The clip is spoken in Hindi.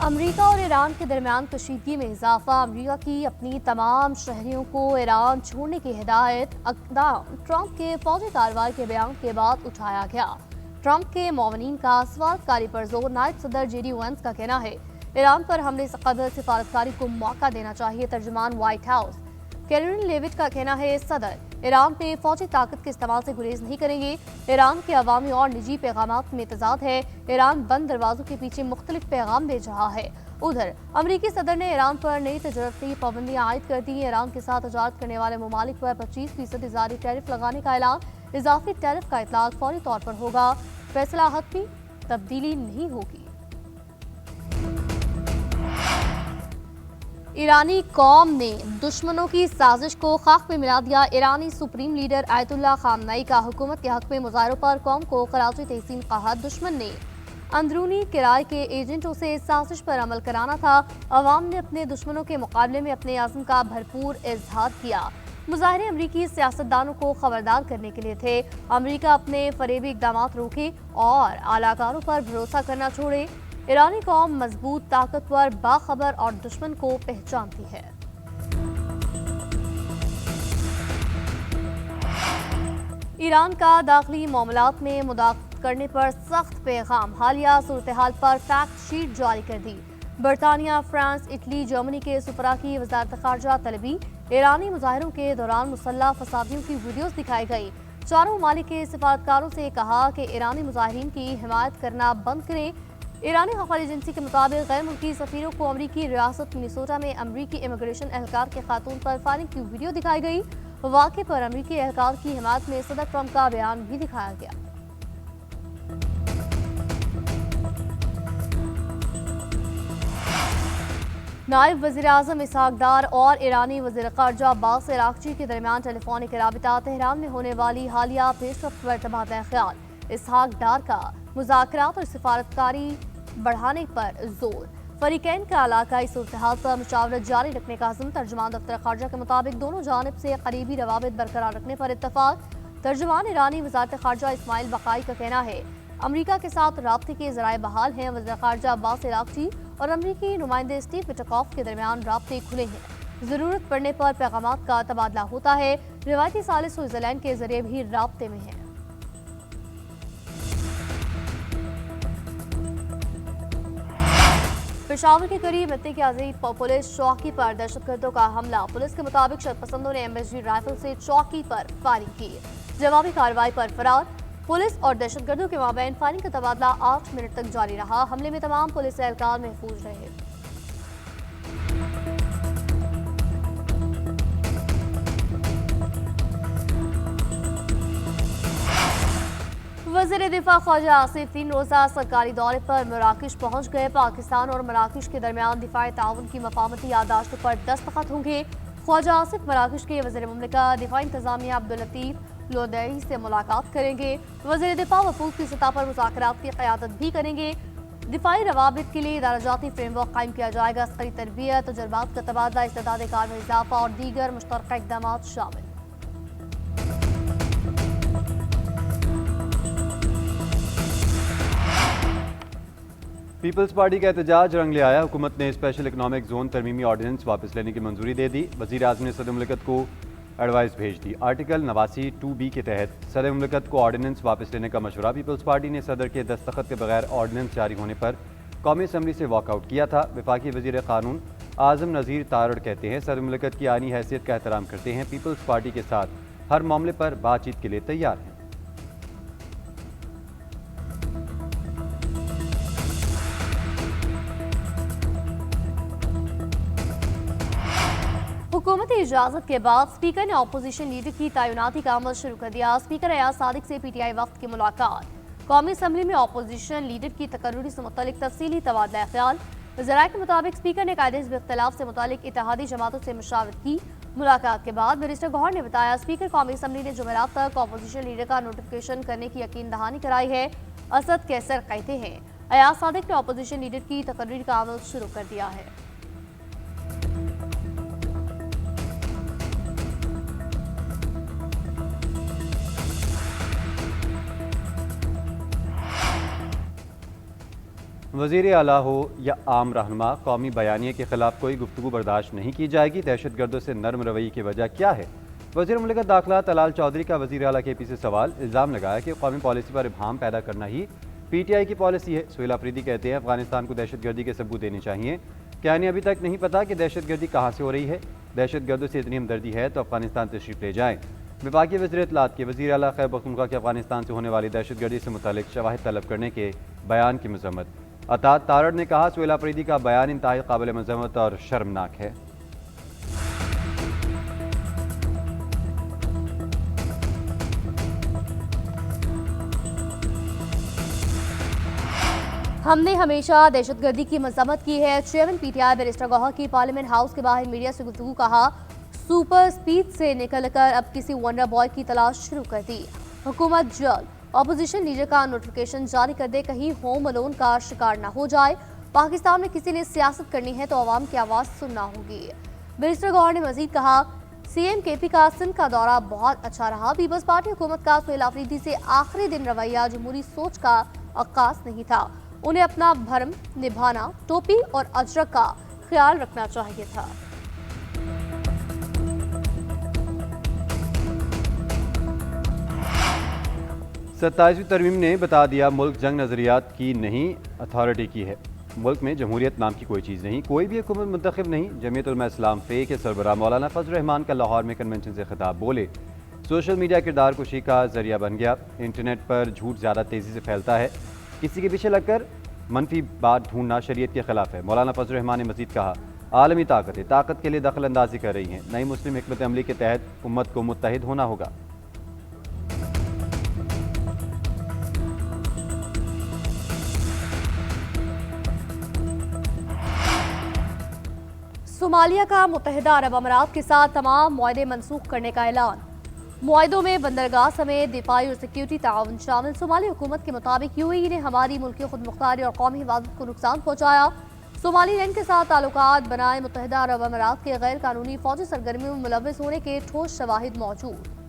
अमेरिका और ईरान के दरमियान कशीदगी में इजाफा। अमेरिका की अपनी तमाम शहरियों को ईरान छोड़ने की हिदायत। इक़दाम ट्रंप के फौजी कार्रवाई के बयान के बाद उठाया गया। ट्रंप के मौमनीन का सफारतकारी पर जोर। नायब सदर जेडी वेंस का कहना है ईरान पर हमले से कबल सफारतकारी को मौका देना चाहिए। तर्जुमान व्हाइट हाउस कैरोलिन लेविट का कहना है सदर ईरान में फौजी ताकत के इस्तेमाल से गुरेज नहीं करेंगे। ईरान के अवामी और निजी पैगामात में तजाद है। ईरान बंद दरवाजों के पीछे मुख्तलिफ पैगाम भेज रहा है। उधर अमरीकी सदर ने ईरान पर नई तजरबती पाबंदियां आयद कर दी। ईरान के साथ तजारत करने वाले ममालिक पर 25% इजारी टैरिफ लगाने का ऐलान। इजाफी टैरिफ का इतलाक फौरी तौर पर होगा। फैसला हतमी तब्दीली नहीं होगी। ईरानी कौम ने दुश्मनों की साजिश को खाक में मिला दिया। ईरानी सुप्रीम लीडर आयतुल्लाह खामनेई का हुकूमत के हक में मुजाहरों पर कौम को खराजी तहसीन कहा। दुश्मन ने अंदरूनी किराए के एजेंटों से साजिश पर अमल कराना था। अवाम ने अपने दुश्मनों के मुकाबले में अपने आज़म का भरपूर इजहार किया। मुजाहरे अमरीकी सियासतदानों को खबरदार करने के लिए थे। अमरीका अपने फरेबी इकदाम रोके और आलाकारों पर भरोसा करना छोड़े। ईरानी कौम मजबूत, ताकतवर, बाखबर और दुश्मन को पहचानती है। ईरान का दाखिली मामलात में मुदाखलत करने पर सख्त पैगाम। हालिया सूरत हाल पर फैक्ट शीट जारी कर दी। बरतानिया, फ्रांस, इटली, जर्मनी के सुफरा की वजारत खारजा तलबी। ईरानी मुजाहरों के दौरान मुसल्लह फसादियों की वीडियोज दिखाई गई। चारों ममालिक के सिफारतकारों से कहा कि ईरानी मुजाहिरीन की हिमायत करना बंद करें। ईरानी खबर एजेंसी के मुताबिक गैर मुल्की सफीरों को अमरीकी रियासत मिनेसोटा में अमरीकी इमिग्रेशन एहलकार के खातून पर फायरिंग की वीडियो दिखाई गई। वाक़े पर अमरीकी एहलकार की हिमायत में सदर ट्रंप का बयान भी दिखाया गया। नायब वज़ीर आज़म इसहाक डार और ईरानी वज़ीर ख़ारजा अब्बास अराग़ची के दरमियान टेलीफोनिक राबिता। तेहरान में होने वाली हालिया पेशरफ्त पर तबादला ख्याल। इसहाक डार का मुज़ाकरात और सिफारतकारी बढ़ाने पर जोर। फरीकैन का इलाकाई सूरत हाल पर मुशावरत जारी रखने का अज़्म। तर्जुमान दफ्तर ख़ारजा के मुताबिक दोनों जानिब से करीबी रवाबित बरकरार रखने पर इत्तफाक। तर्जुमान ईरानी वज़ारत ख़ारजा इस्माइल बक़ाई का कहना है अमरीका के साथ राब्ते के ज़राए बहाल हैं। वज़ीर ख़ारजा अब्बास अराग़ची और अमरीकी नुमाइंदे स्टीव विटकॉफ के दरमियान राब्ते खुले हैं। ज़रूरत पड़ने पर पैगामात का तबादला होता है। रिवायती सालिस स्विट्ज़रलैंड के जरिए भी राब्ते में हैं। पेशावर के करीब इत्तेफ़ाक़ी पुलिस चौकी पर दहशतगर्दों का हमला। पुलिस के मुताबिक शरपसंदों ने MSG राइफल से चौकी पर फायरिंग की। जवाबी कार्रवाई पर फरार। पुलिस और दहशतगर्दों के माबैन फायरिंग का तबादला 8 मिनट तक जारी रहा। हमले में तमाम पुलिस एहलकार महफूज रहे। वज़ीर दिफा ख्वाजा आसिफ 3 रोज़ा सरकारी दौरे पर मराकश पहुँच गए। पाकिस्तान और मराकश के दरमियान दिफाई ताउन की मफामती यादाश्तों पर दस्तखत होंगे। ख्वाजा आसिफ मराकश के वज़ीर मुमलिकत दिफाई इंतज़ामिया अब्दुल लतीफ़ लोदई से मुलाकात करेंगे। वज़ीर दिफा वफूद की सतह पर मुज़ाकरात की क़यादत भी करेंगे। दिफाई रवाबित के लिए इदाराजाती फ्रेमवर्क कायम किया जाएगा। अस्करी तरबियत, तजुर्बात का तबादला, इस्तेदाद कार में इजाफा और दीगर मुश्तरका इक़दाम शामिल। पीपल्स पार्टी का एहतजाज रंग ले आया। हुकूमत ने स्पेशल इकनॉमिक जोन तरमीमी ऑर्डिनेंस वापस लेने की मंजूरी दे दी। वज़ीर आज़म ने सदर मुमलिकत को एडवाइस भेज दी। आर्टिकल 89 2B के तहत सदर मुमलिकत को ऑर्डिनेंस वापस लेने का मशवरा। पीपल्स पार्टी ने सदर के दस्तखत के बगैर ऑर्डिनेंस जारी होने पर कौमी असम्बली से वॉकआउट किया था। वफाकी वज़ीर क़ानून आज़म नज़ीर तारड़ कहते हैं सदर मुमलिकत की आईनी हैसियत का एहतराम करते हैं। पीपल्स पार्टी के साथ हर मामले पर बातचीत के लिए तैयार हैं। हुकूमती इजाजत के बाद स्पीकर ने अपोजिशन लीडर की तैनाती का अमल शुरू कर दिया। स्पीकर अयाज सादिक से PTI वफ्द की मुलाकात। कौमी असम्बली में अपोजिशन लीडर की तकर्रुरी से मुतल्लिक तफसीली तबादला ख्याल। ज़राए के मुताबिक स्पीकर ने कायदे हिज़्ब इख्तिलाफ से मुतल्लिक इत्तेहादी जमातों से मुशावरत की। मुलाकात के बाद बैरिस्टर गौहर ने बताया स्पीकर कौमी असम्बली ने जुमेरात तक अपोजिशन लीडर का नोटिफिकेशन करने की यकीन दहानी कराई है। असद कैसर कहते हैं अयाज सादिक ने अपोजिशन लीडर की तकर्रुरी का अमल शुरू कर दिया है। वज़ीर आला हो या आम रहनुमा, कौमी बयानिए के खिलाफ कोई गुफ्तगू बर्दाश्त नहीं की जाएगी। दहशत गर्दों से नरम रवैये की वजह क्या है? वज़ीर मुमलिकत दाखिला तलाल चौधरी का वज़ीर आला के पी से सवाल। इल्ज़ाम लगाया कि कौमी पॉलिसी पर इब्हाम पैदा करना ही PTI की पॉलिसी है। सुहेल अफरीदी कहते हैं अफगानिस्तान को दहशत गर्दी के सबूत देने चाहिए। क्या इन्हें अभी तक नहीं पता कि दहशत गर्दी कहाँ से हो रही है? दहशत गर्दों से इतनी हमदर्दी है तो अफगानिस्तान तशरीफ ले जाएँ। विभागीय वज़ीर इत्तलात के वज़ीर आला खैबर पख्तूनख्वा के अफगानिस्तान से होने वाली दहशत गर्दी से मुतालिक शवाहिद तलब करने के बयान की मज़म्मत। अतात तारड़ ने कहा सुहेल अफरीदी का बयान इंतहाई काबिल मज़म्मत और शर्मनाक है। हमने हमेशा दहशतगर्दी की मजम्मत की है। चेयरमैन PTI बैरिस्टर गौहर की पार्लियामेंट हाउस के बाहर मीडिया से गुफ्तगू। कहा सुपर स्पीड से निकलकर अब किसी वंडर बॉय की तलाश शुरू कर दी। हुकूमत जल्द ऑपोजिशन लीडर का नोटिफिकेशन जारी कर दे, कहीं होम अलोन का शिकार न हो जाए। पाकिस्तान में किसी ने सियासत करनी है तो आवाम की आवाज़ सुनना होगी। बैरिस्टर गौहर ने मजीद कहा CM KP का सिंध का दौरा बहुत अच्छा रहा। पीपल्स पार्टी हुकूमत का सुहेल अफरीदी से आखिरी दिन रवैया जमहूरी सोच का अक्कास नहीं था। उन्हें अपना भरम निभाना, टोपी और अजरक का ख्याल रखना चाहिए था। सत्ताईसवीं तरमीम ने बता दिया मुल्क जंग नज़रियात की नहीं, अथॉरिटी की है। मुल्क में जमहूरियत नाम की कोई चीज़ नहीं, कोई भी हुकूमत मुंतखब नहीं। जमीयत उलमा इस्लाम फ़े के सरबराह मौलाना फजल रहमान का लाहौर में कन्वेंशन से खिताब। बोले सोशल मीडिया किरदार कुशी का जरिया बन गया। इंटरनेट पर झूठ ज़्यादा तेज़ी से फैलता है। किसी के पीछे लगकर मनफी बात ढूंढना शरीयत के खिलाफ है। मौलाना फजल रहमान ने मजीद कहा आलमी ताकत के लिए दखल अंदाजी कर रही हैं। नई मुस्लिम हिकमत अमली के तहत उम्मत को मुत्तहिद होना होगा। सोमालिया का मुत्तहिदा अरब अमारात के साथ तमाम मुआहदे मनसूख करने का ऐलान। मुआहदों में बंदरगाह समेत दिफाई और सिक्योरिटी ताउन शामिल। सोमाली हुकूमत के मुताबिक UAE ने हमारी मुल्की खुद मुख्तारी और कौमी हिफाजत को नुकसान पहुँचाया। सोमालीलैंड के साथ ताल्लुकात बनाए मुत्तहिदा अरब अमारात के गैर कानूनी फौजी सरगर्मियों में मुलव्वस होने के ठोस शवाहिद मौजूद।